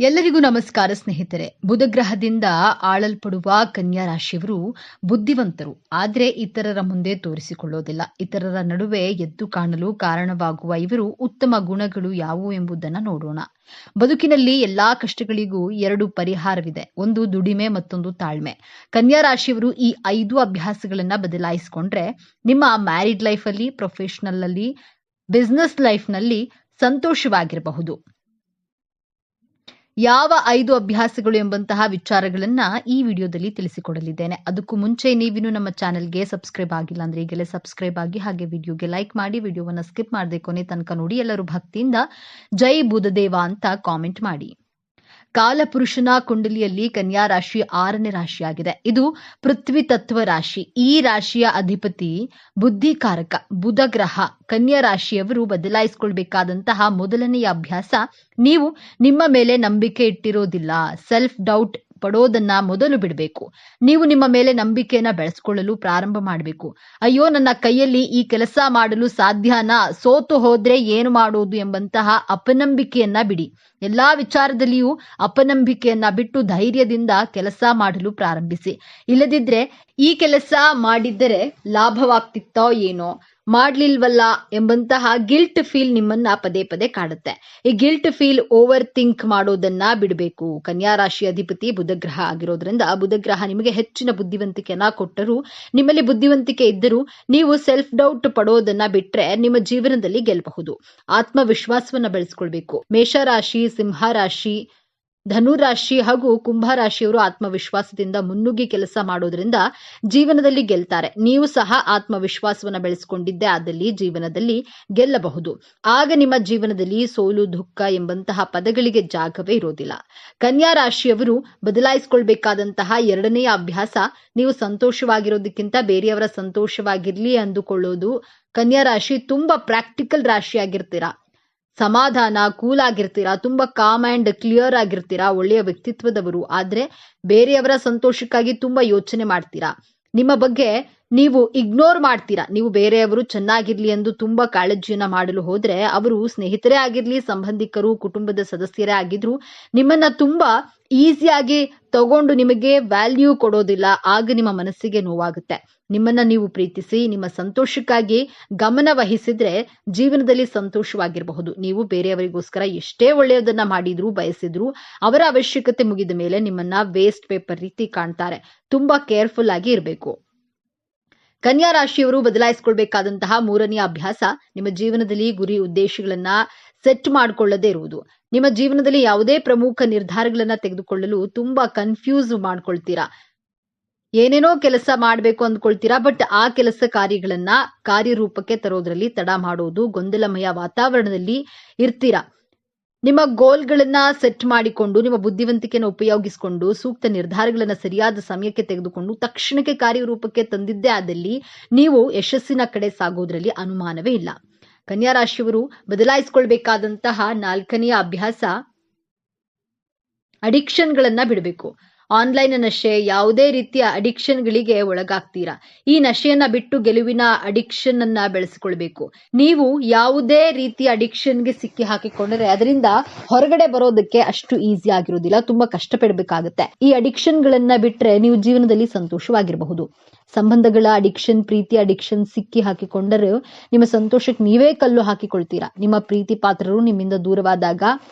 ಎಲ್ಲರಿಗೂ ನಮಸ್ಕಾರ ಸ್ನೇಹಿತರೆ. ಬುಧಗ್ರಹದಿಂದ ಆಳಲ್ಪಡುವ ಕನ್ಯಾ ರಾಶಿಯವರು ಬುದ್ಧಿವಂತರು, ಆದರೆ ಇತರರ ಮುಂದೆ ತೋರಿಸಿಕೊಳ್ಳೋದಿಲ್ಲ. ಇತರರ ನಡುವೆ ಎದ್ದು ಕಾಣಲು ಕಾರಣವಾಗುವ ಇವರು ಉತ್ತಮ ಗುಣಗಳು ಯಾವುವು ಎಂಬುದನ್ನು ನೋಡೋಣ. ಬದುಕಿನಲ್ಲಿ ಎಲ್ಲಾ ಕಷ್ಟಗಳಿಗೂ ಎರಡು ಪರಿಹಾರವಿದೆ, ಒಂದು ದುಡಿಮೆ, ಮತ್ತೊಂದು ತಾಳ್ಮೆ. ಕನ್ಯಾ ರಾಶಿಯವರು ಈ 5 ಅಭ್ಯಾಸಗಳನ್ನ ಬದಲಾಯಿಸಿಕೊಂಡ್ರೆ ನಿಮ್ಮ ಮ್ಯಾರಿಡ್ ಲೈಫ್ ಅಲ್ಲಿ, ಪ್ರೊಫೆಷನಲ್ ಅಲ್ಲಿ, ಬಿಸ್ನೆಸ್ ಲೈಫ್ ನಲ್ಲಿ ಸಂತೋಷವಾಗಿರಬಹುದು. ಯಾವ 5 ಅಭ್ಯಾಸಗಳು ಎಂಬಂತಹ ವಿಚಾರಗಳನ್ನ ಈ ವಿಡಿಯೋದಲ್ಲಿ ತಿಳಿಸಿಕೊಡಲಿದ್ದೇನೆ. ಅದಕ್ಕೂ ಮುಂಚೆ ನೀವಿನ್ನು ನಮ್ಮ ಚಾನೆಲ್ಗೆ ಸಬ್ಸ್ಕ್ರೈಬ್ ಆಗಿಲ್ಲ ಅಂದ್ರೆ ಈಗಲೇ ಸಬ್ಸ್ಕ್ರೈಬ್ ಆಗಿ, ಹಾಗೆ ವಿಡಿಯೋಗೆ ಲೈಕ್ ಮಾಡಿ, ವಿಡಿಯೋವನ್ನ ಸ್ಕಿಪ್ ಮಾಡದೆ ಕೊನೆ ತನಕ ನೋಡಿ. ಎಲ್ಲರೂ ಭಕ್ತಿಯಿಂದ ಜೈ ಬುಧದೇವ ಅಂತ ಕಾಮೆಂಟ್ ಮಾಡಿ. ಕಾಲಪುರುಷನ ಕುಂಡಲಿಯಲ್ಲಿ ಕನ್ಯಾ ರಾಶಿ 6ನೇ ರಾಶಿಯಾಗಿದೆ. ಇದು ಪೃಥ್ವಿ ತತ್ವ ರಾಶಿ. ಈ ರಾಶಿಯ ಅಧಿಪತಿ ಬುದ್ಧಿಕಾರಕ ಬುಧ ಗ್ರಹ. ಕನ್ಯಾ ರಾಶಿಯವರು ಬದಲಾಯಿಸಿಕೊಳ್ಬೇಕಾದಂತಹ ಮೊದಲನೆಯ ಅಭ್ಯಾಸ, ನೀವು ನಿಮ್ಮ ಮೇಲೆ ನಂಬಿಕೆ ಇಟ್ಟಿರೋದಿಲ್ಲ. ಸೆಲ್ಫ್ ಡೌಟ್ ಪಡೋದನ್ನ ಮೊದಲು ಬಿಡಬೇಕು. ನೀವು ನಿಮ್ಮ ಮೇಲೆ ನಂಬಿಕೆಯನ್ನ ಬೆಳೆಸ್ಕೊಳ್ಳಲು ಪ್ರಾರಂಭ ಮಾಡಬೇಕು. ಅಯ್ಯೋ, ನನ್ನ ಕೈಯಲ್ಲಿ ಈ ಕೆಲಸ ಮಾಡಲು ಸಾಧ್ಯನಾ, ಸೋತು ಹೋದ್ರೆ ಏನು ಮಾಡೋದು ಎಂಬಂತಹ ಅಪನಂಬಿಕೆಯನ್ನ ಬಿಡಿ. ಎಲ್ಲಾ ವಿಚಾರದಲ್ಲಿಯೂ ಅಪನಂಬಿಕೆಯನ್ನ ಬಿಟ್ಟು ಧೈರ್ಯದಿಂದ ಕೆಲಸ ಮಾಡಲು ಪ್ರಾರಂಭಿಸಿ. ಇಲ್ಲದಿದ್ರೆ ಈ ಕೆಲಸ ಮಾಡಿದ್ದರೆ ಲಾಭವಾಗ್ತಿತ್ತೋ ಏನೋ, ಮಾಡ್ಲಿಲ್ವಲ್ಲ ಎಂಬಂತಹ ಗಿಲ್ಟ್ ಫೀಲ್ ನಿಮ್ಮನ್ನ ಪದೇ ಪದೇ ಕಾಡುತ್ತೆ. ಈ ಗಿಲ್ಟ್ ಫೀಲ್, ಓವರ್ ಥಿಂಕ್ ಮಾಡೋದನ್ನ ಬಿಡಬೇಕು. ಕನ್ಯಾ ರಾಶಿ ಅಧಿಪತಿ ಬುಧಗ್ರಹ ಆಗಿರೋದ್ರಿಂದ ಬುಧಗ್ರಹ ನಿಮಗೆ ಹೆಚ್ಚಿನ ಬುದ್ಧಿವಂತಿಕೆಯನ್ನ ಕೊಟ್ಟರು, ನಿಮ್ಮಲ್ಲಿ ಬುದ್ಧಿವಂತಿಕೆ ಇದ್ದರೂ ನೀವು ಸೆಲ್ಫ್ ಡೌಟ್ ಪಡೋದನ್ನ ಬಿಟ್ರೆ ನಿಮ್ಮ ಜೀವನದಲ್ಲಿ ಗೆಲ್ಲಬಹುದು. ಆತ್ಮವಿಶ್ವಾಸವನ್ನ ಬೆಳೆಸ್ಕೊಳ್ಬೇಕು. ಮೇಷರಾಶಿ, ಸಿಂಹರಾಶಿ, ಧನುರಾಶಿ ಹಾಗೂ ಕುಂಭ ರಾಶಿಯವರು ಆತ್ಮವಿಶ್ವಾಸದಿಂದ ಮುನ್ನುಗ್ಗಿ ಕೆಲಸ ಮಾಡೋದ್ರಿಂದ ಜೀವನದಲ್ಲಿ ಗೆಲ್ತಾರೆ. ನೀವು ಸಹ ಆತ್ಮವಿಶ್ವಾಸವನ್ನ ಬೆಳೆಸಿಕೊಂಡಿದ್ದೆ ಆದಲ್ಲಿ ಜೀವನದಲ್ಲಿ ಗೆಲ್ಲಬಹುದು. ಆಗ ನಿಮ್ಮ ಜೀವನದಲ್ಲಿ ಸೋಲು, ದುಃಖ ಎಂಬಂತಹ ಪದಗಳಿಗೆ ಜಾಗವೇ ಇರೋದಿಲ್ಲ. ಕನ್ಯಾ ರಾಶಿಯವರು ಬದಲಾಯಿಸಿಕೊಳ್ಬೇಕಾದಂತಹ 2ನೇ ಅಭ್ಯಾಸ, ನೀವು ಸಂತೋಷವಾಗಿರೋದಕ್ಕಿಂತ ಬೇರೆಯವರ ಸಂತೋಷವಾಗಿರ್ಲಿ ಅಂದುಕೊಳ್ಳೋದು. ಕನ್ಯಾ ರಾಶಿ ತುಂಬಾ ಪ್ರಾಕ್ಟಿಕಲ್ ರಾಶಿಯಾಗಿರ್ತೀರಾ, ಸಮಾಧಾನ, ಕೂಲ್ ಆಗಿರ್ತೀರಾ, ತುಂಬಾ ಕಾಮ್ ಅಂಡ್ ಕ್ಲಿಯರ್ ಆಗಿರ್ತೀರಾ, ಒಳ್ಳೆಯ ವ್ಯಕ್ತಿತ್ವದವರು. ಆದ್ರೆ ಬೇರೆಯವರ ಸಂತೋಷಕ್ಕಾಗಿ ತುಂಬಾ ಯೋಚನೆ ಮಾಡ್ತೀರಾ. ನಿಮ್ಮ ಬಗ್ಗೆ ನೀವು ಇಗ್ನೋರ್ ಮಾಡ್ತೀರಾ. ನೀವು ಬೇರೆಯವರು ಚೆನ್ನಾಗಿರ್ಲಿ ಎಂದು ತುಂಬಾ ಕಾಳಜಿಯನ್ನ ಮಾಡಲು ಹೋದ್ರೆ ಅವರು ಸ್ನೇಹಿತರೇ ಆಗಿರ್ಲಿ, ಸಂಬಂಧಿಕರು, ಕುಟುಂಬದ ಸದಸ್ಯರೇ ಆಗಿದ್ರು ನಿಮ್ಮನ್ನ ತುಂಬಾ ಈಸಿಯಾಗಿ ತಗೊಂಡು ನಿಮಗೆ ವ್ಯಾಲ್ಯೂ ಕೊಡೋದಿಲ್ಲ. ಆಗ ನಿಮ್ಮ ಮನಸ್ಸಿಗೆ ನೋವಾಗುತ್ತೆ. ನಿಮ್ಮನ್ನ ನೀವು ಪ್ರೀತಿಸಿ ನಿಮ್ಮ ಸಂತೋಷಕ್ಕಾಗಿ ಗಮನ ವಹಿಸಿದ್ರೆ ಜೀವನದಲ್ಲಿ ಸಂತೋಷವಾಗಿರಬಹುದು. ನೀವು ಬೇರೆಯವರಿಗೋಸ್ಕರ ಎಷ್ಟೇ ಒಳ್ಳೆಯದನ್ನ ಮಾಡಿದ್ರು, ಬಯಸಿದ್ರು, ಅವರ ಅವಶ್ಯಕತೆ ಮುಗಿದ ಮೇಲೆ ನಿಮ್ಮನ್ನ ವೇಸ್ಟ್ ಪೇಪರ್ ರೀತಿ ಕಾಣ್ತಾರೆ. ತುಂಬಾ ಕೇರ್ಫುಲ್ ಆಗಿ ಇರಬೇಕು. ಕನ್ಯಾ ರಾಶಿಯವರು ಬದಲಾಯಿಸಿಕೊಳ್ಬೇಕಾದಂತಹ 3ನೇ ಅಭ್ಯಾಸ, ನಿಮ್ಮ ಜೀವನದಲ್ಲಿ ಗುರಿ ಉದ್ದೇಶಗಳನ್ನ ಸೆಟ್ ಮಾಡಿಕೊಳ್ಳದೇ ಇರುವುದು. ನಿಮ್ಮ ಜೀವನದಲ್ಲಿ ಯಾವುದೇ ಪ್ರಮುಖ ನಿರ್ಧಾರಗಳನ್ನ ತೆಗೆದುಕೊಳ್ಳಲು ತುಂಬಾ ಕನ್ಫ್ಯೂಸ್ ಮಾಡ್ಕೊಳ್ತೀರಾ. ಏನೇನೋ ಕೆಲಸ ಮಾಡಬೇಕು ಅಂದ್ಕೊಳ್ತೀರಾ, ಬಟ್ ಆ ಕೆಲಸ ಕಾರ್ಯಗಳನ್ನ ಕಾರ್ಯರೂಪಕ್ಕೆ ತರೋದ್ರಲ್ಲಿ ತಡ ಮಾಡೋದು, ಗೊಂದಲಮಯ ವಾತಾವರಣದಲ್ಲಿ ಇರ್ತೀರಾ. ನಿಮ್ಮ ಗೋಲ್ಗಳನ್ನ ಸೆಟ್ ಮಾಡಿಕೊಂಡು, ನಿಮ್ಮ ಬುದ್ಧಿವಂತಿಕೆಯನ್ನು ಉಪಯೋಗಿಸಿಕೊಂಡು, ಸೂಕ್ತ ನಿರ್ಧಾರಗಳನ್ನ ಸರಿಯಾದ ಸಮಯಕ್ಕೆ ತೆಗೆದುಕೊಂಡು ತಕ್ಷಣಕ್ಕೆ ಕಾರ್ಯರೂಪಕ್ಕೆ ತಂದಿದ್ದೇ ಆದಲ್ಲಿ ನೀವು ಯಶಸ್ಸಿನ ಕಡೆ ಸಾಗೋದ್ರಲ್ಲಿ ಅನುಮಾನವೇ ಇಲ್ಲ. ಕನ್ಯಾ ರಾಶಿಯವರು ಬದಲಾಯಿಸಿಕೊಳ್ಬೇಕಾದಂತಹ 4ನೆಯ ಅಭ್ಯಾಸ, ಅಡಿಕ್ಷನ್ಗಳನ್ನ ಬಿಡಬೇಕು. ಆನ್ಲೈನ್ ನಶೆ, ಯಾವುದೇ ರೀತಿಯ ಅಡಿಕ್ಷನ್ಗಳಿಗೆ ಒಳಗಾಗ್ತೀರಾ. ಈ ನಶೆಯನ್ನ ಬಿಟ್ಟು ಗೆಲುವಿನ ಅಡಿಕ್ಷನ್ ಅನ್ನ ಬೆಳೆಸಿಕೊಳ್ಬೇಕು. ನೀವು ಯಾವುದೇ ರೀತಿಯ ಅಡಿಕ್ಷನ್ಗೆ ಸಿಕ್ಕಿ ಹಾಕಿಕೊಂಡ್ರೆ ಅದರಿಂದ ಹೊರಗಡೆ ಬರೋದಕ್ಕೆ ಅಷ್ಟು ಈಸಿ ಆಗಿರೋದಿಲ್ಲ, ತುಂಬಾ ಕಷ್ಟಪಡಬೇಕಾಗುತ್ತೆ. ಈ ಅಡಿಕ್ಷನ್ಗಳನ್ನ ಬಿಟ್ರೆ ನೀವು ಜೀವನದಲ್ಲಿ ಸಂತೋಷವಾಗಿರಬಹುದು. ಸಂಬಂಧಗಳ ಅಡಿಕ್ಷನ್, ಪ್ರೀತಿ ಅಡಿಕ್ಷನ್ ಸಿಕ್ಕಿ ಹಾಕಿಕೊಂಡರೆ ನಿಮ್ಮ ಸಂತೋಷಕ್ಕೆ ನೀವೇ ಕಲ್ಲು ಹಾಕಿಕೊಳ್ತೀರಾ. ನಿಮ್ಮ ಪ್ರೀತಿ ಪಾತ್ರರು ನಿಮ್ಮಿಂದ ದೂರವಾದಾಗ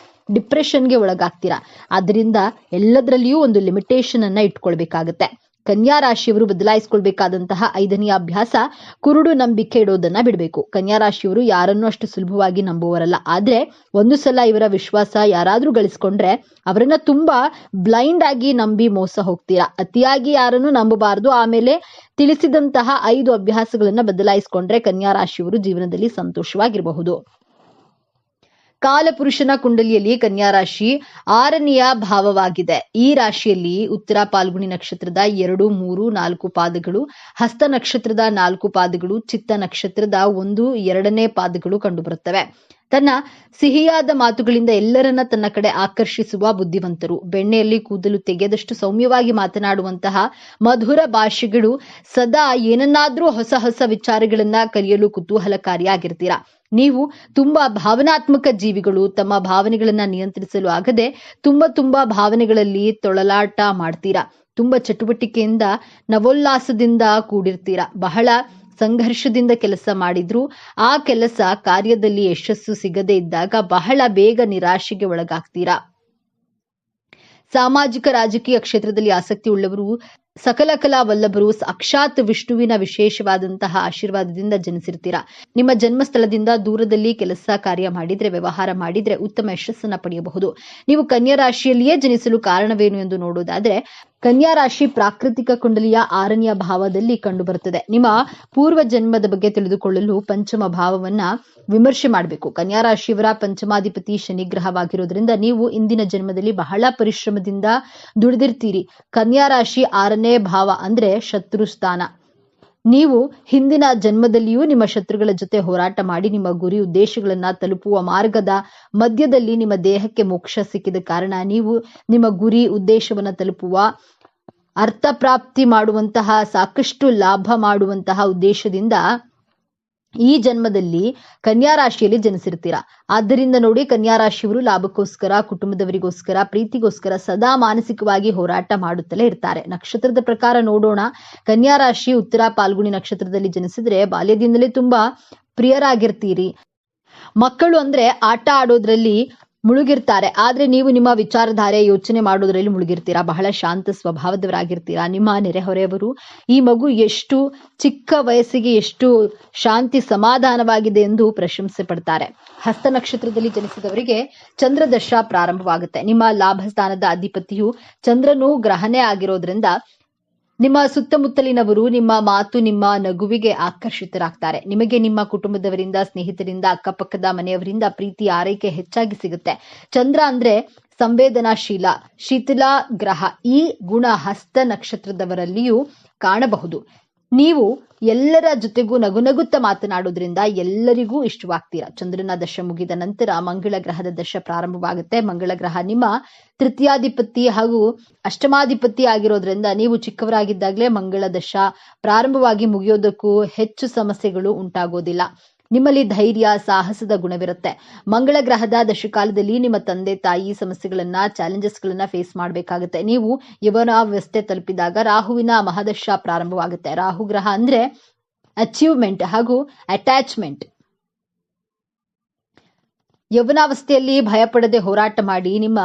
ಡಿಪ್ರೆಷನ್ಗೆ ಒಳಗಾಗ್ತೀರಾ. ಆದ್ರಿಂದ ಎಲ್ಲದರಲ್ಲಿಯೂ ಒಂದು ಲಿಮಿಟೇಷನ್ ಅನ್ನ ಇಟ್ಕೊಳ್ಬೇಕಾಗತ್ತೆ. ಕನ್ಯಾ ರಾಶಿಯವರು ಬದಲಾಯಿಸಿಕೊಳ್ಬೇಕಾದಂತಹ 5ನೇ ಅಭ್ಯಾಸ, ಕುರುಡು ನಂಬಿಕೆ ಇಡೋದನ್ನ ಬಿಡಬೇಕು. ಕನ್ಯಾ ರಾಶಿಯವರು ಯಾರನ್ನೂ ಅಷ್ಟು ಸುಲಭವಾಗಿ ನಂಬುವರಲ್ಲ. ಆದ್ರೆ ಒಂದು ಸಲ ಇವರ ವಿಶ್ವಾಸ ಯಾರಾದ್ರೂ ಗಳಿಸ್ಕೊಂಡ್ರೆ ಅವರನ್ನ ತುಂಬಾ ಬ್ಲೈಂಡ್ ಆಗಿ ನಂಬಿ ಮೋಸ ಹೋಗ್ತೀರಾ. ಅತಿಯಾಗಿ ಯಾರನ್ನು ನಂಬಬಾರದು. ಆಮೇಲೆ ತಿಳಿಸಿದಂತಹ 5 ಅಭ್ಯಾಸಗಳನ್ನ ಬದಲಾಯಿಸಿಕೊಂಡ್ರೆ ಕನ್ಯಾ ರಾಶಿಯವರು ಜೀವನದಲ್ಲಿ ಸಂತೋಷವಾಗಿರಬಹುದು. ಕಾಲಪುರುಷನ ಕುಂಡಲಿಯಲ್ಲಿ ಕನ್ಯಾ ರಾಶಿ 6ನೆಯ ಭಾವವಾಗಿದೆ. ಈ ರಾಶಿಯಲ್ಲಿ ಉತ್ತರ ಪಾಲ್ಗುಣಿ ನಕ್ಷತ್ರದ 2, 3, 4 ಪಾದಗಳು, ಹಸ್ತ ನಕ್ಷತ್ರದ 4 ಪಾದಗಳು, ಚಿತ್ತ ನಕ್ಷತ್ರದ 1, 2ನೇ ಪಾದಗಳು ಕಂಡುಬರುತ್ತವೆ. ತನ್ನ ಸಿಹಿಯಾದ ಮಾತುಗಳಿಂದ ಎಲ್ಲರನ್ನ ತನ್ನ ಕಡೆ ಆಕರ್ಷಿಸುವ ಬುದ್ಧಿವಂತರು. ಬೆಣ್ಣೆಯಲ್ಲಿ ಕೂದಲು ತೆಗೆದಷ್ಟು ಸೌಮ್ಯವಾಗಿ ಮಾತನಾಡುವಂತಹ ಮಧುರ ಭಾಷೆಗಳು. ಸದಾ ಏನನ್ನಾದ್ರೂ ಹೊಸ ಹೊಸ ವಿಚಾರಗಳನ್ನ ಕಲಿಯಲು ಕುತೂಹಲಕಾರಿಯಾಗಿರ್ತೀರಾ. ನೀವು ತುಂಬಾ ಭಾವನಾತ್ಮಕ ಜೀವಿಗಳು. ತಮ್ಮ ಭಾವನೆಗಳನ್ನ ನಿಯಂತ್ರಿಸಲು ಆಗದೆ ತುಂಬಾ ಭಾವನೆಗಳಲ್ಲಿ ತೊಳಲಾಟ ಮಾಡ್ತೀರಾ. ತುಂಬಾ ಚಟುವಟಿಕೆಯಿಂದ ನವೋಲ್ಲಾಸದಿಂದ ಕೂಡಿರ್ತೀರಾ. ಬಹಳ ಸಂಘರ್ಷದಿಂದ ಕೆಲಸ ಮಾಡಿದ್ರು ಆ ಕೆಲಸ ಕಾರ್ಯದಲ್ಲಿ ಯಶಸ್ಸು ಸಿಗದೇ ಇದ್ದಾಗ ಬಹಳ ಬೇಗ ನಿರಾಶೆಗೆ ಒಳಗಾಗ್ತೀರಾ. ಸಾಮಾಜಿಕ ರಾಜಕೀಯ ಕ್ಷೇತ್ರದಲ್ಲಿ ಆಸಕ್ತಿ ಉಳ್ಳವರು, ಸಕಲ ಕಲಾ ವಲ್ಲಭರು, ಸಾಕ್ಷಾತ್ ವಿಷ್ಣುವಿನ ವಿಶೇಷವಾದಂತಹ ಆಶೀರ್ವಾದದಿಂದ ಜನಿಸಿರ್ತೀರಾ. ನಿಮ್ಮ ಜನ್ಮಸ್ಥಳದಿಂದ ದೂರದಲ್ಲಿ ಕೆಲಸ ಕಾರ್ಯ ಮಾಡಿದ್ರೆ, ವ್ಯವಹಾರ ಮಾಡಿದ್ರೆ ಉತ್ತಮ ಯಶಸ್ಸನ್ನ ಪಡೆಯಬಹುದು. ನೀವು ಕನ್ಯಾ ರಾಶಿಯಲ್ಲಿಯೇ ಜನಿಸಲು ಕಾರಣವೇನು ಎಂದು ನೋಡೋದಾದ್ರೆ, ಕನ್ಯಾ ರಾಶಿ ಪ್ರಾಕೃತಿಕ ಕುಂಡಲಿಯ 6ನೇ ಭಾವದಲ್ಲಿ ಕಂಡು ಬರುತ್ತದೆ. ನಿಮ್ಮ ಪೂರ್ವ ಜನ್ಮದ ಬಗ್ಗೆ ತಿಳಿದುಕೊಳ್ಳಲು ಪಂಚಮ ಭಾವವನ್ನ ವಿಮರ್ಶೆ ಮಾಡಬೇಕು. ಕನ್ಯಾ ರಾಶಿಯವರ ಪಂಚಮಾಧಿಪತಿ ಶನಿ ಗ್ರಹವಾಗಿರೋದ್ರಿಂದ ನೀವು ಇಂದಿನ ಜನ್ಮದಲ್ಲಿ ಬಹಳ ಪರಿಶ್ರಮದಿಂದ ದುಡಿದಿರ್ತೀರಿ. ಕನ್ಯಾ ರಾಶಿ 6ನೇ ಭಾವ ಅಂದ್ರೆ ಶತ್ರು ಸ್ಥಾನ. ನೀವು ಹಿಂದಿನ ಜನ್ಮದಲ್ಲಿಯೂ ನಿಮ್ಮ ಶತ್ರುಗಳ ಜೊತೆ ಹೋರಾಟ ಮಾಡಿ ನಿಮ್ಮ ಗುರಿ ಉದ್ದೇಶಗಳನ್ನ ತಲುಪುವ ಮಾರ್ಗದ ಮಧ್ಯದಲ್ಲಿ ನಿಮ್ಮ ದೇಹಕ್ಕೆ ಮೋಕ್ಷ ಸಿಕ್ಕಿದ ಕಾರಣ ನೀವು ನಿಮ್ಮ ಗುರಿ ಉದ್ದೇಶವನ್ನ ತಲುಪುವ, ಅರ್ಥ ಪ್ರಾಪ್ತಿ ಮಾಡುವಂತಹ, ಸಾಕಷ್ಟು ಲಾಭ ಮಾಡುವಂತಹ ಉದ್ದೇಶದಿಂದ ಈ ಜನ್ಮದಲ್ಲಿ ಕನ್ಯಾ ರಾಶಿಯಲ್ಲಿ ಜನಿಸಿರ್ತೀರಾ. ಆದ್ದರಿಂದ ನೋಡಿ, ಕನ್ಯಾ ರಾಶಿಯವರು ಲಾಭಕ್ಕೋಸ್ಕರ, ಕುಟುಂಬದವರಿಗೋಸ್ಕರ, ಪ್ರೀತಿಗೋಸ್ಕರ ಸದಾ ಮಾನಸಿಕವಾಗಿ ಹೋರಾಟ ಮಾಡುತ್ತಲೇ ಇರ್ತಾರೆ. ನಕ್ಷತ್ರದ ಪ್ರಕಾರ ನೋಡೋಣ. ಕನ್ಯಾ ರಾಶಿ ಉತ್ತರ ಪಾಲ್ಗುಣಿ ನಕ್ಷತ್ರದಲ್ಲಿ ಜನಿಸಿದ್ರೆ ಬಾಲ್ಯದಿಂದಲೇ ತುಂಬಾ ಪ್ರಿಯರಾಗಿರ್ತೀರಿ. ಮಕ್ಕಳು ಅಂದ್ರೆ ಆಟ ಆಡೋದ್ರಲ್ಲಿ ಮುಳುಗಿರ್ತಾರೆ. ಆದ್ರೆ ನೀವು ನಿಮ್ಮ ವಿಚಾರಧಾರೆ, ಯೋಚನೆ ಮಾಡೋದ್ರಲ್ಲಿ ಮುಳುಗಿರ್ತೀರಾ. ಬಹಳ ಶಾಂತ ಸ್ವಭಾವದವರಾಗಿರ್ತೀರಾ. ನಿಮ್ಮ ನೆರೆಹೊರೆಯವರು ಈ ಮಗು ಎಷ್ಟು ಚಿಕ್ಕ ವಯಸ್ಸಿಗೆ ಎಷ್ಟು ಶಾಂತಿ ಸಮಾಧಾನವಾಗಿದೆ ಎಂದು ಪ್ರಶಂಸೆ ಪಡ್ತಾರೆ. ಹಸ್ತ ನಕ್ಷತ್ರದಲ್ಲಿ ಜನಿಸಿದವರಿಗೆ ಚಂದ್ರ ದಶ ಪ್ರಾರಂಭವಾಗುತ್ತೆ. ನಿಮ್ಮ ಲಾಭ ಸ್ಥಾನದ ಅಧಿಪತಿಯು ಚಂದ್ರನು ಗ್ರಹನೇ ಆಗಿರೋದ್ರಿಂದ ನಿಮ್ಮ ಸುತ್ತಮುತ್ತಲಿನವರು ನಿಮ್ಮ ಮಾತು, ನಿಮ್ಮ ನಗುವಿಗೆ ಆಕರ್ಷಿತರಾಗ್ತಾರೆ. ನಿಮಗೆ ನಿಮ್ಮ ಕುಟುಂಬದವರಿಂದ, ಸ್ನೇಹಿತರಿಂದ, ಅಕ್ಕಪಕ್ಕದ ಮನೆಯವರಿಂದ ಪ್ರೀತಿ, ಆರೈಕೆ ಹೆಚ್ಚಾಗಿ ಸಿಗುತ್ತೆ. ಚಂದ್ರ ಅಂದ್ರೆ ಸಂವೇದನಾಶೀಲ, ಶಿಥಿಲ ಗ್ರಹ. ಈ ಗುಣ ಹಸ್ತ ನಕ್ಷತ್ರದವರಲ್ಲಿಯೂ ಕಾಣಬಹುದು. ನೀವು ಎಲ್ಲರ ಜೊತೆಗೂ ನಗುನಗುತ್ತಾ ಮಾತನಾಡೋದ್ರಿಂದ ಎಲ್ಲರಿಗೂ ಇಷ್ಟವಾಗ್ತೀರಾ. ಚಂದ್ರನ ದಶ ಮುಗಿದ ನಂತರ ಮಂಗಳ ಗ್ರಹದ ದಶ ಪ್ರಾರಂಭವಾಗುತ್ತೆ. ಮಂಗಳ ಗ್ರಹ ನಿಮ್ಮ ತೃತೀಯಾಧಿಪತಿ ಹಾಗೂ ಅಷ್ಟಮಾಧಿಪತಿ ಆಗಿರೋದ್ರಿಂದ ನೀವು ಚಿಕ್ಕವರಾಗಿದ್ದಾಗಲೇ ಮಂಗಳ ದಶ ಪ್ರಾರಂಭವಾಗಿ ಮುಗಿಯೋದಕ್ಕೂ ಹೆಚ್ಚು ಸಮಸ್ಯೆಗಳು ಉಂಟಾಗೋದಿಲ್ಲ. ನಿಮ್ಮಲ್ಲಿ ಧೈರ್ಯ, ಸಾಹಸದ ಗುಣವಿರುತ್ತೆ. ಮಂಗಳ ಗ್ರಹದ ದಶಕಾಲದಲ್ಲಿ ನಿಮ್ಮ ತಂದೆ ತಾಯಿ ಸಮಸ್ಯೆಗಳನ್ನ, ಚಾಲೆಂಜಸ್ಗಳನ್ನ ಫೇಸ್ ಮಾಡಬೇಕಾಗುತ್ತೆ. ನೀವು ಯವನಾವಸ್ಥೆ ತಲುಪಿದಾಗ ರಾಹುವಿನ ಮಹಾದಶ ಪ್ರಾರಂಭವಾಗುತ್ತೆ. ರಾಹು ಗ್ರಹ ಅಂದ್ರೆ ಅಚೀವ್ಮೆಂಟ್ ಹಾಗೂ ಅಟ್ಯಾಚ್ಮೆಂಟ್. ಯವನಾವಸ್ಥೆಯಲ್ಲಿ ಭಯಪಡದೆ ಹೋರಾಟ ಮಾಡಿ ನಿಮ್ಮ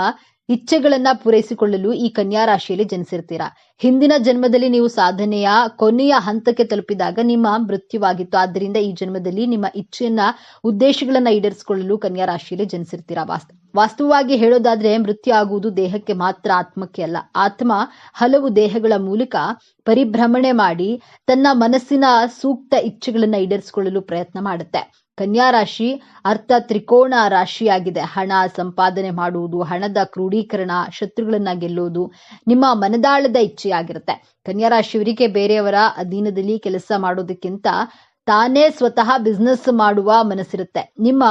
ಇಚ್ಛೆಗಳನ್ನ ಪೂರೈಸಿಕೊಳ್ಳಲು ಈ ಕನ್ಯಾ ರಾಶಿಯಲ್ಲಿ ಜನಿಸಿರ್ತೀರಾ. ಹಿಂದಿನ ಜನ್ಮದಲ್ಲಿ ನೀವು ಸಾಧನೆಯ ಕೊನೆಯ ಹಂತಕ್ಕೆ ತಲುಪಿದಾಗ ನಿಮ್ಮ ಮೃತ್ಯುವಾಗಿತ್ತು. ಆದ್ದರಿಂದ ಈ ಜನ್ಮದಲ್ಲಿ ನಿಮ್ಮ ಇಚ್ಛೆಯನ್ನ, ಉದ್ದೇಶಗಳನ್ನ ಈಡೇರಿಸಿಕೊಳ್ಳಲು ಕನ್ಯಾ ರಾಶಿಯಲ್ಲಿ ಜನಿಸಿರ್ತೀರಾ. ವಾಸ್ತವವಾಗಿ ಹೇಳೋದಾದ್ರೆ ಮೃತ್ಯು ಆಗುವುದು ದೇಹಕ್ಕೆ ಮಾತ್ರ, ಆತ್ಮಕ್ಕೆ ಅಲ್ಲ. ಆತ್ಮ ಹಲವು ದೇಹಗಳ ಮೂಲಕ ಪರಿಭ್ರಮಣೆ ಮಾಡಿ ತನ್ನ ಮನಸ್ಸಿನ ಸೂಕ್ತ ಇಚ್ಛೆಗಳನ್ನ ಈಡೇರಿಸಿಕೊಳ್ಳಲು ಪ್ರಯತ್ನ ಮಾಡುತ್ತೆ. ಕನ್ಯಾ ರಾಶಿ ಅರ್ಥ ತ್ರಿಕೋಣ ರಾಶಿಯಾಗಿದೆ. ಹಣ ಸಂಪಾದನೆ ಮಾಡುವುದು, ಹಣದ ಕ್ರೋಢೀಕರಣ, ಶತ್ರುಗಳನ್ನ ಗೆಲ್ಲುವುದು ನಿಮ್ಮ ಮನದಾಳದ ಇಚ್ಛೆಯಾಗಿರುತ್ತೆ. ಕನ್ಯಾ ರಾಶಿಯವರಿಗೆ ಬೇರೆಯವರ ಅಧೀನದಲ್ಲಿ ಕೆಲಸ ಮಾಡೋದಕ್ಕಿಂತ ತಾನೇ ಸ್ವತಃ ಬಿಸ್ನೆಸ್ ಮಾಡುವ ಮನಸ್ಸಿರುತ್ತೆ. ನಿಮ್ಮ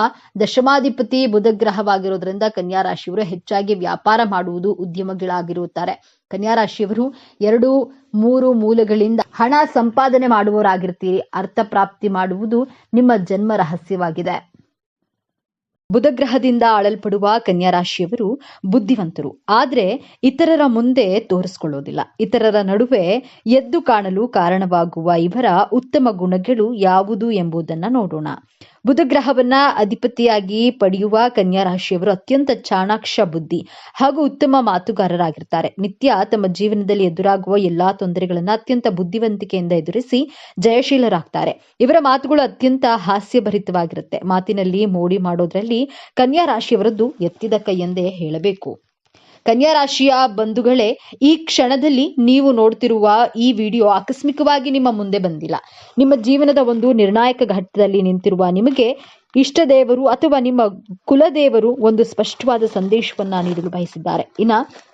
ದಶಮಾಧಿಪತಿ ಬುಧ ಗ್ರಹವಾಗಿರೋದ್ರಿಂದ ಕನ್ಯಾ ರಾಶಿಯವರು ಹೆಚ್ಚಾಗಿ ವ್ಯಾಪಾರ ಮಾಡುವುದು ಉದ್ಯಮಗಳಾಗಿರುತ್ತಾರೆ. ಕನ್ಯಾ ರಾಶಿಯವರು 2-3 ಮೂಲಗಳಿಂದ ಹಣ ಸಂಪಾದನೆ ಮಾಡುವವರಾಗಿರ್ತೀರಿ. ಅರ್ಥ ಪ್ರಾಪ್ತಿ ಮಾಡುವುದು ನಿಮ್ಮ ಜನ್ಮ ರಹಸ್ಯವಾಗಿದೆ. ಬುಧ ಗ್ರಹದಿಂದ ಆಳಲ್ಪಡುವ ಕನ್ಯಾ ರಾಶಿಯವರು ಬುದ್ಧಿವಂತರು, ಆದ್ರೆ ಇತರರ ಮುಂದೆ ತೋರಿಸ್ಕೊಳ್ಳೋದಿಲ್ಲ. ಇತರರ ನಡುವೆ ಎದ್ದು ಕಾಣಲು ಕಾರಣವಾಗುವ ಇವರ ಉತ್ತಮ ಗುಣಗಳು ಯಾವುದು ಎಂಬುದನ್ನ ನೋಡೋಣ. ಬುಧ ಗ್ರಹವನ್ನ ಅಧಿಪತಿಯಾಗಿ ಪಡೆಯುವ ಕನ್ಯಾ ರಾಶಿಯವರು ಅತ್ಯಂತ ಚಾಣಾಕ್ಷ ಬುದ್ಧಿ ಹಾಗೂ ಉತ್ತಮ ಮಾತುಗಾರರಾಗಿರ್ತಾರೆ. ನಿತ್ಯ ತಮ್ಮ ಜೀವನದಲ್ಲಿ ಎದುರಾಗುವ ಎಲ್ಲಾ ತೊಂದರೆಗಳನ್ನ ಅತ್ಯಂತ ಬುದ್ಧಿವಂತಿಕೆಯಿಂದ ಎದುರಿಸಿ ಜಯಶೀಲರಾಗ್ತಾರೆ. ಇವರ ಮಾತುಗಳು ಅತ್ಯಂತ ಹಾಸ್ಯಭರಿತವಾಗಿರುತ್ತೆ. ಮಾತಿನಲ್ಲಿ ಮೋಡಿ ಮಾಡೋದ್ರಲ್ಲಿ ಕನ್ಯಾ ರಾಶಿಯವರದ್ದು ಎತ್ತಿದ ಕೈ ಎಂದೇ ಹೇಳಬೇಕು. ಕನ್ಯಾ ರಾಶಿಯ ಬಂಧುಗಳೇ, ಈ ಕ್ಷಣದಲ್ಲಿ ನೀವು ನೋಡ್ತಿರುವ ಈ ವಿಡಿಯೋ ಆಕಸ್ಮಿಕವಾಗಿ ನಿಮ್ಮ ಮುಂದೆ ಬಂದಿಲ್ಲ. ನಿಮ್ಮ ಜೀವನದ ಒಂದು ನಿರ್ಣಾಯಕ ಘಟ್ಟದಲ್ಲಿ ನಿಂತಿರುವ ನಿಮಗೆ ಇಷ್ಟ ದೇವರು ಅಥವಾ ನಿಮ್ಮ ಕುಲದೇವರು ಒಂದು ಸ್ಪಷ್ಟವಾದ ಸಂದೇಶವನ್ನ ನೀಡಲು ಬಯಸಿದ್ದಾರೆ.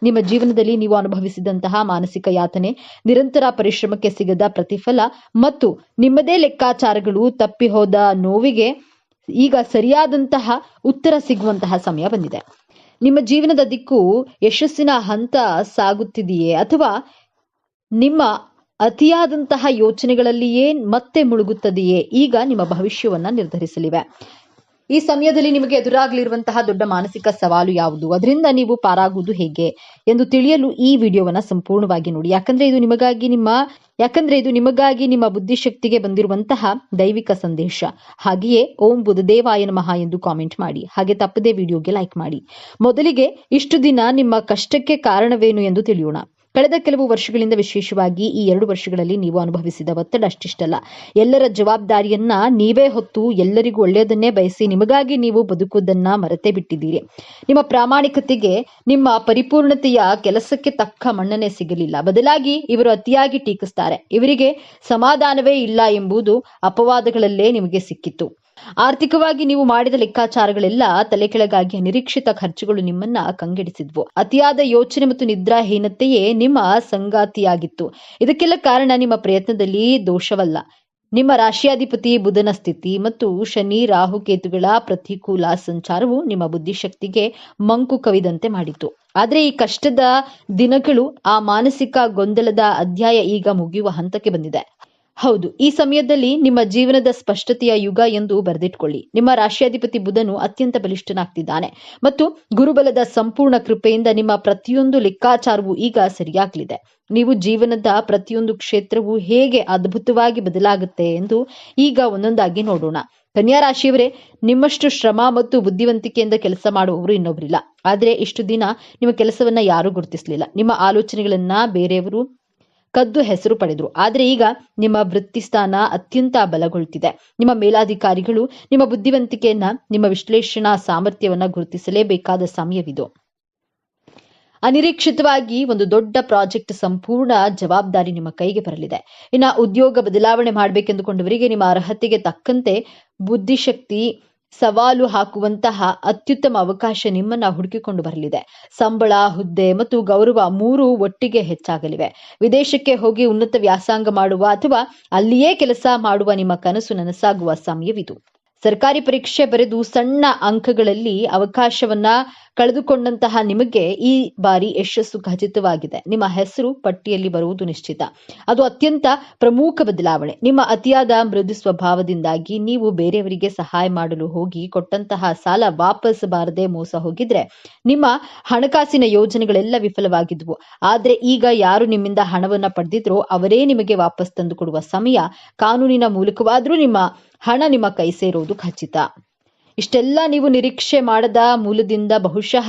ನಿಮ್ಮ ಜೀವನದಲ್ಲಿ ನೀವು ಅನುಭವಿಸಿದಂತಹ ಮಾನಸಿಕ ಯಾತನೆ, ನಿರಂತರ ಪರಿಶ್ರಮಕ್ಕೆ ಸಿಗದ ಪ್ರತಿಫಲ ಮತ್ತು ನಿಮ್ಮದೇ ಲೆಕ್ಕಾಚಾರಗಳು, ತಪ್ಪಿ ಹೋದ ನೋವಿಗೆ ಈಗ ಸರಿಯಾದಂತಹ ಉತ್ತರ ಸಿಗುವಂತಹ ಸಮಯ ಬಂದಿದೆ. ನಿಮ್ಮ ಜೀವನದ ದಿಕ್ಕು ಯಶಸ್ಸಿನ ಹಂತ ಸಾಗುತ್ತಿದೆಯೇ ಅಥವಾ ನಿಮ್ಮ ಅತಿಯಾದಂತಹ ಯೋಚನೆಗಳಲ್ಲಿಯೇ ಮತ್ತೆ ಮುಳುಗುತ್ತದೆಯೇ? ಈಗ ನಿಮ್ಮ ಭವಿಷ್ಯವನ್ನ ನಿರ್ಧರಿಸಲಿವೆ. ಈ ಸಮಯದಲ್ಲಿ ನಿಮಗೆ ಎದುರಾಗಲಿರುವಂತಹ ದೊಡ್ಡ ಮಾನಸಿಕ ಸವಾಲು ಯಾವುದು, ಅದರಿಂದ ನೀವು ಪಾರಾಗುವುದು ಹೇಗೆ ಎಂದು ತಿಳಿಯಲು ಈ ವಿಡಿಯೋವನ್ನ ಸಂಪೂರ್ಣವಾಗಿ ನೋಡಿ. ಯಾಕಂದ್ರೆ ಇದು ನಿಮಗಾಗಿ ನಿಮ್ಮ ಬುದ್ಧಿಶಕ್ತಿಗೆ ಬಂದಿರುವಂತಹ ದೈವಿಕ ಸಂದೇಶ. ಹಾಗೆಯೇ ಓಂ ಬುಧದೇವಾಯ ನಮಃ ಎಂದು ಕಾಮೆಂಟ್ ಮಾಡಿ. ಹಾಗೆ ತಪ್ಪದೆ ವಿಡಿಯೋಗೆ ಲೈಕ್ ಮಾಡಿ. ಮೊದಲಿಗೆ ಇಷ್ಟು ದಿನ ನಿಮ್ಮ ಕಷ್ಟಕ್ಕೆ ಕಾರಣವೇನು ಎಂದು ತಿಳಿಯೋಣ. ಕಳೆದ ಕೆಲವು ವರ್ಷಗಳಿಂದ, ವಿಶೇಷವಾಗಿ ಈ 2 ವರ್ಷಗಳಲ್ಲಿ ನೀವು ಅನುಭವಿಸಿದ ಒತ್ತಡ ಅಷ್ಟಿಷ್ಟಲ್ಲ. ಎಲ್ಲರ ಜವಾಬ್ದಾರಿಯನ್ನ ನೀವೇ ಹೊತ್ತು ಎಲ್ಲರಿಗೂ ಒಳ್ಳೆಯದನ್ನೇ ಬಯಸಿ ನಿಮಗಾಗಿ ನೀವು ಬದುಕುವುದನ್ನ ಮರೆತೇ ಬಿಟ್ಟಿದ್ದೀರಿ. ನಿಮ್ಮ ಪ್ರಾಮಾಣಿಕತೆಗೆ, ನಿಮ್ಮ ಪರಿಪೂರ್ಣತೆಯ ಕೆಲಸಕ್ಕೆ ತಕ್ಕ ಮನ್ನಣೆ ಸಿಗಲಿಲ್ಲ. ಬದಲಾಗಿ ಇವರು ಅತಿಯಾಗಿ ಟೀಕಿಸ್ತಾರೆ. ಇವರಿಗೆ ಸಮಾಧಾನವೇ ಇಲ್ಲ ಎಂಬುದು ಅಪವಾದಗಳಲ್ಲೇ ನಿಮಗೆ ಸಿಕ್ಕಿತ್ತು. ಆರ್ಥಿಕವಾಗಿ ನೀವು ಮಾಡಿದ ಲೆಕ್ಕಾಚಾರಗಳೆಲ್ಲ ತಲೆ ಕೆಳಗಾಗಿ ಅನಿರೀಕ್ಷಿತ ಖರ್ಚುಗಳು ನಿಮ್ಮನ್ನ ಕಂಗೆಡಿಸಿದ್ವು. ಅತಿಯಾದ ಯೋಚನೆ ಮತ್ತು ನಿದ್ರಾಹೀನತೆಯೇ ನಿಮ್ಮ ಸಂಗಾತಿಯಾಗಿತ್ತು. ಇದಕ್ಕೆಲ್ಲ ಕಾರಣ ನಿಮ್ಮ ಪ್ರಯತ್ನದಲ್ಲಿ ದೋಷವಲ್ಲ, ನಿಮ್ಮ ರಾಶಿಯಾಧಿಪತಿ ಬುಧನ ಸ್ಥಿತಿ ಮತ್ತು ಶನಿ ರಾಹುಕೇತುಗಳ ಪ್ರತಿಕೂಲ ಸಂಚಾರವು ನಿಮ್ಮ ಬುದ್ಧಿಶಕ್ತಿಗೆ ಮಂಕು ಕವಿದಂತೆ ಮಾಡಿತು. ಆದ್ರೆ ಈ ಕಷ್ಟದ ದಿನಗಳು, ಆ ಮಾನಸಿಕ ಗೊಂದಲದ ಅಧ್ಯಾಯ ಈಗ ಮುಗಿಯುವ ಹಂತಕ್ಕೆ ಬಂದಿದೆ. ಹೌದು, ಈ ಸಮಯದಲ್ಲಿ ನಿಮ್ಮ ಜೀವನದ ಸ್ಪಷ್ಟತೆಯ ಯುಗ ಎಂದು ಬರೆದಿಟ್ಕೊಳ್ಳಿ. ನಿಮ್ಮ ರಾಶಿಯಾಧಿಪತಿ ಬುಧನು ಅತ್ಯಂತ ಬಲಿಷ್ಠನಾಗ್ತಿದ್ದಾನೆ ಮತ್ತು ಗುರುಬಲದ ಸಂಪೂರ್ಣ ಕೃಪೆಯಿಂದ ನಿಮ್ಮ ಪ್ರತಿಯೊಂದು ಲೆಕ್ಕಾಚಾರವೂ ಈಗ ಸರಿಯಾಗಲಿದೆ. ನೀವು ಜೀವನದ ಪ್ರತಿಯೊಂದು ಕ್ಷೇತ್ರವೂ ಹೇಗೆ ಅದ್ಭುತವಾಗಿ ಬದಲಾಗುತ್ತೆ ಎಂದು ಈಗ ಒಂದೊಂದಾಗಿ ನೋಡೋಣ. ಕನ್ಯಾ ರಾಶಿಯವರೇ, ನಿಮ್ಮಷ್ಟು ಶ್ರಮ ಮತ್ತು ಬುದ್ಧಿವಂತಿಕೆಯಿಂದ ಕೆಲಸ ಮಾಡುವವರು ಇನ್ನೊಬ್ಬರಿಲ್ಲ. ಆದ್ರೆ ಇಷ್ಟು ದಿನ ನಿಮ್ಮ ಕೆಲಸವನ್ನ ಯಾರೂ ಗುರುತಿಸಲಿಲ್ಲ. ನಿಮ್ಮ ಆಲೋಚನೆಗಳನ್ನ ಬೇರೆಯವರು ಕದ್ದು ಹೆಸರು ಪಡೆದ್ರು. ಆದ್ರೆ ಈಗ ನಿಮ್ಮ ವೃತ್ತಿಸ್ಥಾನ ಅತ್ಯಂತ ಬಲಗೊಳ್ತಿದೆ. ನಿಮ್ಮ ಮೇಲಾಧಿಕಾರಿಗಳು ನಿಮ್ಮ ಬುದ್ಧಿವಂತಿಕೆಯನ್ನ, ನಿಮ್ಮ ವಿಶ್ಲೇಷಣಾ ಸಾಮರ್ಥ್ಯವನ್ನ ಗುರುತಿಸಲೇಬೇಕಾದ ಸಮಯವಿದು. ಅನಿರೀಕ್ಷಿತವಾಗಿ ಒಂದು ದೊಡ್ಡ ಪ್ರಾಜೆಕ್ಟ್ ಸಂಪೂರ್ಣ ಜವಾಬ್ದಾರಿ ನಿಮ್ಮ ಕೈಗೆ ಬರಲಿದೆ. ಇನ್ನು ಉದ್ಯೋಗ ಬದಲಾವಣೆ ಮಾಡಬೇಕೆಂದುಕೊಂಡವರಿಗೆ ನಿಮ್ಮ ಅರ್ಹತೆಗೆ ತಕ್ಕಂತೆ ಬುದ್ಧಿಶಕ್ತಿ ಸವಾಲು ಹಾಕುವಂತಹ ಅತ್ಯುತ್ತಮ ಅವಕಾಶ ನಿಮ್ಮನ್ನ ಹುಡುಕಿಕೊಂಡು ಬರಲಿದೆ. ಸಂಬಳ, ಹುದ್ದೆ ಮತ್ತು ಗೌರವ 3 ಒಟ್ಟಿಗೆ ಹೆಚ್ಚಾಗಲಿವೆ. ವಿದೇಶಕ್ಕೆ ಹೋಗಿ ಉನ್ನತ ವ್ಯಾಸಂಗ ಮಾಡುವ ಅಥವಾ ಅಲ್ಲಿಯೇ ಕೆಲಸ ಮಾಡುವ ನಿಮ್ಮ ಕನಸು ನನಸಾಗುವ ಸಮಯವಿದು. ಸರ್ಕಾರಿ ಪರೀಕ್ಷೆ ಬರೆದು ಸಣ್ಣ ಅಂಕಗಳಲ್ಲಿ ಅವಕಾಶವನ್ನ ಕಳೆದುಕೊಂಡಂತಹ ನಿಮಗೆ ಈ ಬಾರಿ ಯಶಸ್ಸು ಖಚಿತವಾಗಿದೆ. ನಿಮ್ಮ ಹೆಸರು ಪಟ್ಟಿಯಲ್ಲಿ ಬರುವುದು ನಿಶ್ಚಿತ. ಅದು ಅತ್ಯಂತ ಪ್ರಮುಖ ಬದಲಾವಣೆ. ನಿಮ್ಮ ಅತಿಯಾದ ಮೃದು ಸ್ವಭಾವದಿಂದಾಗಿ ನೀವು ಬೇರೆಯವರಿಗೆ ಸಹಾಯ ಮಾಡಲು ಹೋಗಿ ಕೊಟ್ಟಂತಹ ಸಾಲ ವಾಪಸ್ ಬಾರದೆ ಮೋಸ ಹೋಗಿದ್ರೆ ನಿಮ್ಮ ಹಣಕಾಸಿನ ಯೋಜನೆಗಳೆಲ್ಲ ವಿಫಲವಾಗಿದ್ವು. ಆದ್ರೆ ಈಗ ಯಾರು ನಿಮ್ಮಿಂದ ಹಣವನ್ನ ಪಡೆದಿದ್ರೋ ಅವರೇ ನಿಮಗೆ ವಾಪಸ್ ತಂದು ಕೊಡುವ ಸಮಯ. ಕಾನೂನಿನ ಮೂಲಕವಾದ್ರೂ ನಿಮ್ಮ ಹಣ ನಿಮ್ಮ ಕೈ ಸೇರೋದು ಖಚಿತ. ಇಷ್ಟೆಲ್ಲ ನೀವು ನಿರೀಕ್ಷೆ ಮಾಡದ ಮೂಲದಿಂದ ಬಹುಶಃ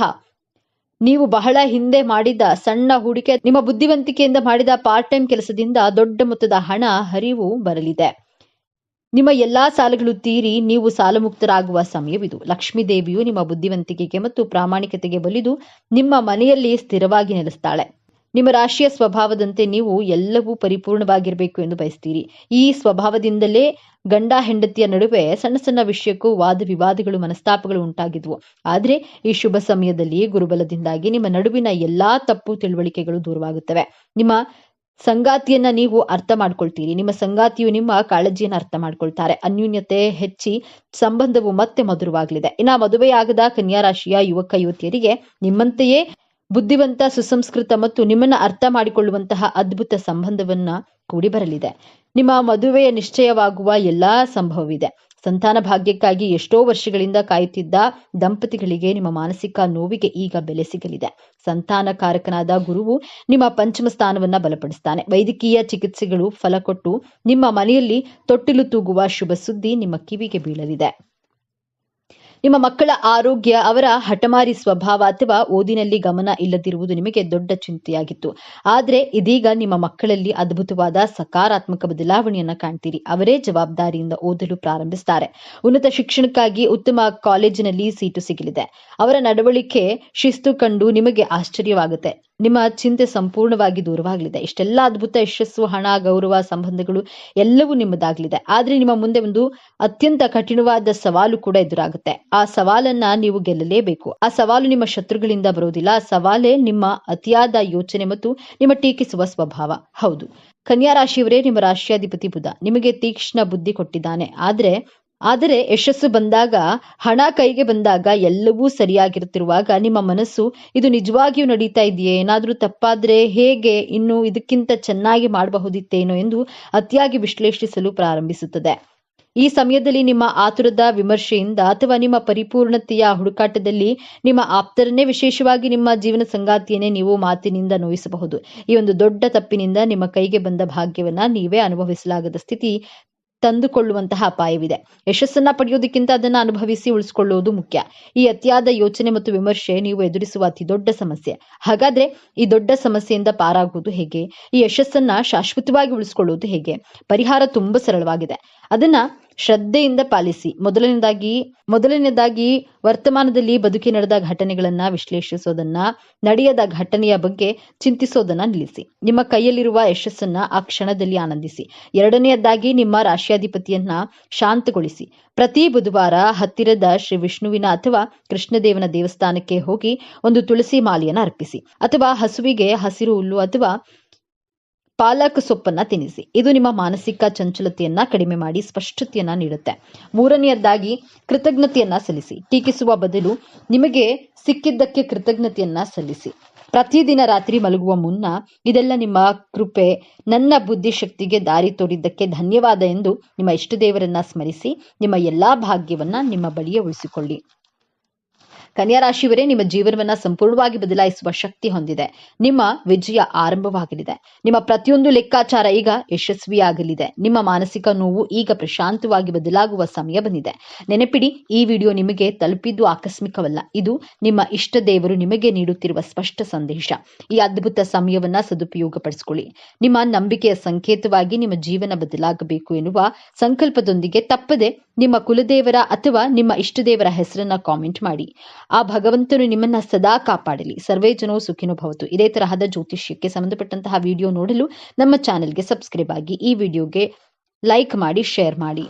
ನೀವು ಬಹಳ ಹಿಂದೆ ಮಾಡಿದ ಸಣ್ಣ ಹೂಡಿಕೆ, ನಿಮ್ಮ ಬುದ್ಧಿವಂತಿಕೆಯಿಂದ ಮಾಡಿದ ಪಾರ್ಟ್ ಟೈಮ್ ಕೆಲಸದಿಂದ ದೊಡ್ಡ ಮೊತ್ತದ ಹಣ ಹರಿವು ಬರಲಿದೆ. ನಿಮ್ಮ ಎಲ್ಲಾ ಸಾಲಗಳು ತೀರಿ ನೀವು ಸಾಲಮುಕ್ತರಾಗುವ ಸಮಯವಿದು. ಲಕ್ಷ್ಮೀ ದೇವಿಯು ನಿಮ್ಮ ಬುದ್ಧಿವಂತಿಕೆಗೆ ಮತ್ತು ಪ್ರಾಮಾಣಿಕತೆಗೆ ಬಲಿದು ನಿಮ್ಮ ಮನೆಯಲ್ಲಿ ಸ್ಥಿರವಾಗಿ ನೆಲೆಸ್ತಾಳೆ. ನಿಮ್ಮ ರಾಶಿಯ ಸ್ವಭಾವದಂತೆ ನೀವು ಎಲ್ಲವೂ ಪರಿಪೂರ್ಣವಾಗಿರಬೇಕು ಎಂದು ಬಯಸ್ತೀರಿ. ಈ ಸ್ವಭಾವದಿಂದಲೇ ಗಂಡ ಹೆಂಡತಿಯ ನಡುವೆ ಸಣ್ಣ ಸಣ್ಣ ವಿಷಯಕ್ಕೂ ವಾದ ವಿವಾದಗಳು, ಮನಸ್ತಾಪಗಳು ಉಂಟಾಗಿದ್ವು. ಆದ್ರೆ ಈ ಶುಭ ಸಮಯದಲ್ಲಿ ಗುರುಬಲದಿಂದಾಗಿ ನಿಮ್ಮ ನಡುವಿನ ಎಲ್ಲಾ ತಪ್ಪು ತಿಳುವಳಿಕೆಗಳು ದೂರವಾಗುತ್ತವೆ. ನಿಮ್ಮ ಸಂಗಾತಿಯನ್ನ ನೀವು ಅರ್ಥ ಮಾಡ್ಕೊಳ್ತೀರಿ. ನಿಮ್ಮ ಸಂಗಾತಿಯು ನಿಮ್ಮ ಕಾಳಜಿಯನ್ನು ಅರ್ಥ ಮಾಡ್ಕೊಳ್ತಾರೆ. ಅನ್ಯೂನ್ಯತೆ ಹೆಚ್ಚಿ ಸಂಬಂಧವು ಮತ್ತೆ ಮಧುರವಾಗಲಿದೆ. ಇನ್ನ ಮದುವೆಯಾಗದ ಕನ್ಯಾ ರಾಶಿಯ ಯುವಕ ಯುವತಿಯರಿಗೆ ನಿಮ್ಮಂತೆಯೇ ಬುದ್ಧಿವಂತ, ಸುಸಂಸ್ಕೃತ ಮತ್ತು ನಿಮ್ಮನ್ನ ಅರ್ಥ ಮಾಡಿಕೊಳ್ಳುವಂತಹ ಅದ್ಭುತ ಸಂಬಂಧವನ್ನ ಕೂಡಿ ಬರಲಿದೆ. ನಿಮ್ಮ ಮದುವೆಯ ನಿಶ್ಚಯವಾಗುವ ಎಲ್ಲಾ ಸಂಭವವಿದೆ. ಸಂತಾನ ಭಾಗ್ಯಕ್ಕಾಗಿ ಎಷ್ಟೋ ವರ್ಷಗಳಿಂದ ಕಾಯುತ್ತಿದ್ದ ದಂಪತಿಗಳಿಗೆ ನಿಮ್ಮ ಮಾನಸಿಕ ನೋವಿಗೆ ಈಗ ಬೆಲೆ ಸಿಗಲಿದೆ. ಸಂತಾನಕಾರಕನಾದ ಗುರುವು ನಿಮ್ಮ ಪಂಚಮ ಸ್ಥಾನವನ್ನ ಬಲಪಡಿಸ್ತಾನೆ. ವೈದ್ಯಕೀಯ ಚಿಕಿತ್ಸೆಗಳು ಫಲ ಕೊಟ್ಟು ನಿಮ್ಮ ಮನೆಯಲ್ಲಿ ತೊಟ್ಟಿಲು ತೂಗುವ ಶುಭ ಸುದ್ದಿ ನಿಮ್ಮ ಕಿವಿಗೆ ಬೀಳಲಿದೆ. ನಿಮ್ಮ ಮಕ್ಕಳ ಆರೋಗ್ಯ, ಅವರ ಹಠಮಾರಿ ಸ್ವಭಾವ ಅಥವಾ ಓದಿನಲ್ಲಿ ಗಮನ ಇಲ್ಲದಿರುವುದು ನಿಮಗೆ ದೊಡ್ಡ ಚಿಂತೆಯಾಗಿತ್ತು. ಆದ್ರೆ ಇದೀಗ ನಿಮ್ಮ ಮಕ್ಕಳಲ್ಲಿ ಅದ್ಭುತವಾದ ಸಕಾರಾತ್ಮಕ ಬದಲಾವಣೆಯನ್ನ ಕಾಣ್ತೀರಿ. ಅವರೇ ಜವಾಬ್ದಾರಿಯಿಂದ ಓದಲು ಪ್ರಾರಂಭಿಸ್ತಾರೆ. ಉನ್ನತ ಶಿಕ್ಷಣಕ್ಕಾಗಿ ಉತ್ತಮ ಕಾಲೇಜಿನಲ್ಲಿ ಸೀಟು ಸಿಗಲಿದೆ. ಅವರ ನಡವಳಿಕೆ, ಶಿಸ್ತು ಕಂಡು ನಿಮಗೆ ಆಶ್ಚರ್ಯವಾಗುತ್ತೆ. ನಿಮ್ಮ ಚಿಂತೆ ಸಂಪೂರ್ಣವಾಗಿ ದೂರವಾಗಲಿದೆ. ಇಷ್ಟೆಲ್ಲ ಅದ್ಭುತ ಯಶಸ್ಸು, ಹಣ, ಗೌರವ, ಸಂಬಂಧಗಳು ಎಲ್ಲವೂ ನಿಮ್ಮದಾಗಲಿದೆ. ಆದ್ರೆ ನಿಮ್ಮ ಮುಂದೆ ಒಂದು ಅತ್ಯಂತ ಕಠಿಣವಾದ ಸವಾಲು ಕೂಡ ಎದುರಾಗುತ್ತೆ. ಆ ಸವಾಲನ್ನ ನೀವು ಗೆಲ್ಲಲೇಬೇಕು. ಆ ಸವಾಲು ನಿಮ್ಮ ಶತ್ರುಗಳಿಂದ ಬರೋದಿಲ್ಲ. ಆ ಸವಾಲೇ ನಿಮ್ಮ ಅತಿಯಾದ ಯೋಚನೆ ಮತ್ತು ನಿಮ್ಮ ಟೀಕಿಸುವ ಸ್ವಭಾವ. ಹೌದು, ಕನ್ಯಾ ರಾಶಿಯವರೇ, ನಿಮ್ಮ ರಾಶಿಯಾಧಿಪತಿ ಬುಧ ನಿಮಗೆ ತೀಕ್ಷ್ಣ ಬುದ್ಧಿ ಕೊಟ್ಟಿದ್ದಾನೆ. ಆದ್ರೆ ಆದರೆ ಯಶಸ್ಸು ಬಂದಾಗ, ಹಣ ಕೈಗೆ ಬಂದಾಗ ಎಲ್ಲವೂ ಸರಿಯಾಗಿರುತ್ತಿರುವಾಗ ನಿಮ್ಮ ಮನಸ್ಸು ಇದು ನಿಜವಾಗಿಯೂ ನಡೀತಾ ಇದೆಯೇ, ಏನಾದರೂ ತಪ್ಪಾದ್ರೆ ಹೇಗೆ, ಇನ್ನು ಇದಕ್ಕಿಂತ ಚೆನ್ನಾಗಿ ಮಾಡಬಹುದಿತ್ತೇನೋ ಎಂದು ಅತಿಯಾಗಿ ವಿಶ್ಲೇಷಿಸಲು ಪ್ರಾರಂಭಿಸುತ್ತದೆ. ಈ ಸಮಯದಲ್ಲಿ ನಿಮ್ಮ ಆತುರದ ವಿಮರ್ಶೆಯಿಂದ ಅಥವಾ ನಿಮ್ಮ ಪರಿಪೂರ್ಣತೆಯ ಹುಡುಕಾಟದಲ್ಲಿ ನಿಮ್ಮ ಆಪ್ತರನ್ನೇ, ವಿಶೇಷವಾಗಿ ನಿಮ್ಮ ಜೀವನ ಸಂಗಾತಿಯನ್ನೇ ನೀವು ಮಾತಿನಿಂದ ನೋಯಿಸಬಹುದು. ಈ ಒಂದು ದೊಡ್ಡ ತಪ್ಪಿನಿಂದ ನಿಮ್ಮ ಕೈಗೆ ಬಂದ ಭಾಗ್ಯವನ್ನ ನೀವೇ ಅನುಭವಿಸಲಾಗದ ಸ್ಥಿತಿ ತಂದುಕೊಳ್ಳುವಂತಹ ಅಪಾಯವಿದೆ. ಯಶಸ್ಸನ್ನ ಪಡೆಯೋದಕ್ಕಿಂತ ಅದನ್ನ ಅನುಭವಿಸಿ ಉಳಿಸಿಕೊಳ್ಳುವುದು ಮುಖ್ಯ. ಈ ಅತಿಯಾದ ಯೋಚನೆ ಮತ್ತು ವಿಮರ್ಶೆ ನೀವು ಎದುರಿಸುವ ಅತಿ ದೊಡ್ಡ ಸಮಸ್ಯೆ. ಹಾಗಾದ್ರೆ ಈ ದೊಡ್ಡ ಸಮಸ್ಯೆಯಿಂದ ಪಾರಾಗುವುದು ಹೇಗೆ? ಈ ಯಶಸ್ಸನ್ನ ಶಾಶ್ವತವಾಗಿ ಉಳಿಸಿಕೊಳ್ಳುವುದು ಹೇಗೆ? ಪರಿಹಾರ ತುಂಬಾ ಸರಳವಾಗಿದೆ. ಅದನ್ನ ಶ್ರದ್ಧೆಯಿಂದ ಪಾಲಿಸಿ. ಮೊದಲನೇದಾಗಿ ವರ್ತಮಾನದಲ್ಲಿ ಬದುಕಿ ನಡೆದ ಘಟನೆಗಳನ್ನ ವಿಶ್ಲೇಷಿಸೋದನ್ನ, ನಡೆಯದ ಘಟನೆಯ ಬಗ್ಗೆ ಚಿಂತಿಸೋದನ್ನ ನಿಲ್ಲಿಸಿ. ನಿಮ್ಮ ಕೈಯಲ್ಲಿರುವ ಯಶಸ್ಸನ್ನ ಆ ಕ್ಷಣದಲ್ಲಿ ಆನಂದಿಸಿ. ಎರಡನೆಯದಾಗಿ ನಿಮ್ಮ ರಾಶಿಯಾಧಿಪತಿಯನ್ನ ಶಾಂತಗೊಳಿಸಿ. ಪ್ರತಿ ಬುಧವಾರ ಹತ್ತಿರದ ಶ್ರೀ ವಿಷ್ಣುವಿನ ಅಥವಾ ಕೃಷ್ಣದೇವನ ದೇವಸ್ಥಾನಕ್ಕೆ ಹೋಗಿ ಒಂದು ತುಳಸಿ ಮಾಲೆಯನ್ನು ಅರ್ಪಿಸಿ, ಅಥವಾ ಹಸುವಿಗೆ ಹಸಿರು ಹುಲ್ಲು ಅಥವಾ ಪಾಲಕ್ ಸೊಪ್ಪನ್ನ ತಿನ್ನಿಸಿ. ಇದು ನಿಮ್ಮ ಮಾನಸಿಕ ಚಂಚಲತೆಯನ್ನ ಕಡಿಮೆ ಮಾಡಿ ಸ್ಪಷ್ಟತೆಯನ್ನ ನೀಡುತ್ತೆ. ಮೂರನೆಯದಾಗಿ ಕೃತಜ್ಞತೆಯನ್ನ ಸಲ್ಲಿಸಿ. ಟೀಕಿಸುವ ಬದಲು ನಿಮಗೆ ಸಿಕ್ಕಿದ್ದಕ್ಕೆ ಕೃತಜ್ಞತೆಯನ್ನ ಸಲ್ಲಿಸಿ. ಪ್ರತಿದಿನ ರಾತ್ರಿ ಮಲಗುವ ಮುನ್ನ ಇದೆಲ್ಲ ನಿಮ್ಮ ಕೃಪೆ, ನನ್ನ ಬುದ್ಧಿಶಕ್ತಿಗೆ ದಾರಿ ತೋರಿದ್ದಕ್ಕೆ ಧನ್ಯವಾದ ಎಂದು ನಿಮ್ಮ ಇಷ್ಟ ದೇವರನ್ನ ಸ್ಮರಿಸಿ ನಿಮ್ಮ ಎಲ್ಲಾ ಭಾಗ್ಯವನ್ನ ನಿಮ್ಮ ಬಳಿಯೇ ಉಳಿಸಿಕೊಳ್ಳಿ. ಕನ್ಯಾ ರಾಶಿಯವರೇ, ನಿಮ್ಮ ಜೀವನವನ್ನ ಸಂಪೂರ್ಣವಾಗಿ ಬದಲಾಯಿಸುವ ಶಕ್ತಿ ಹೊಂದಿದೆ. ನಿಮ್ಮ ವಿಜಯ ಆರಂಭವಾಗಲಿದೆ. ನಿಮ್ಮ ಪ್ರತಿಯೊಂದು ಲೆಕ್ಕಾಚಾರ ಈಗ ಯಶಸ್ವಿಯಾಗಲಿದೆ. ನಿಮ್ಮ ಮಾನಸಿಕ ನೋವು ಈಗ ಪ್ರಶಾಂತವಾಗಿ ಬದಲಾಗುವ ಸಮಯ ಬಂದಿದೆ. ನೆನಪಿಡಿ, ಈ ವಿಡಿಯೋ ನಿಮಗೆ ತಲುಪಿದ್ದು ಆಕಸ್ಮಿಕವಲ್ಲ. ಇದು ನಿಮ್ಮ ಇಷ್ಟ ದೇವರು ನಿಮಗೆ ನೀಡುತ್ತಿರುವ ಸ್ಪಷ್ಟ ಸಂದೇಶ. ಈ ಅದ್ಭುತ ಸಮಯವನ್ನ ಸದುಪಯೋಗಪಡಿಸಿಕೊಳ್ಳಿ. ನಿಮ್ಮ ನಂಬಿಕೆಯ ಸಂಕೇತವಾಗಿ ನಿಮ್ಮ ಜೀವನ ಬದಲಾಗಬೇಕು ಎನ್ನುವ ಸಂಕಲ್ಪದೊಂದಿಗೆ ತಪ್ಪದೆ ನಿಮ್ಮ ಕುಲದೇವರ ಅಥವಾ ನಿಮ್ಮ ಇಷ್ಟ ದೇವರ ಹೆಸರನ್ನ ಕಾಮೆಂಟ್ ಮಾಡಿ. ಆ ಭಗವಂತನು ನಿಮ್ಮನ್ನ ಸದಾ ಕಾಪಾಡಲಿ. ಸರ್ವೇ ಜನೋ ಸುಖಿನೋ ಭವತು. ಇದೇ ತರಹದ ಜ್ಯೋತಿಷ್ಯಕ್ಕೆ ಸಂಬಂಧಪಟ್ಟಂತಹ ವಿಡಿಯೋ ನೋಡಲು ನಮ್ಮ ಚಾನೆಲ್ಗೆ ಸಬ್ಸ್ಕ್ರೈಬ್ ಆಗಿ, ಈ ವಿಡಿಯೋಗೆ ಲೈಕ್ ಮಾಡಿ, ಶೇರ್ ಮಾಡಿ.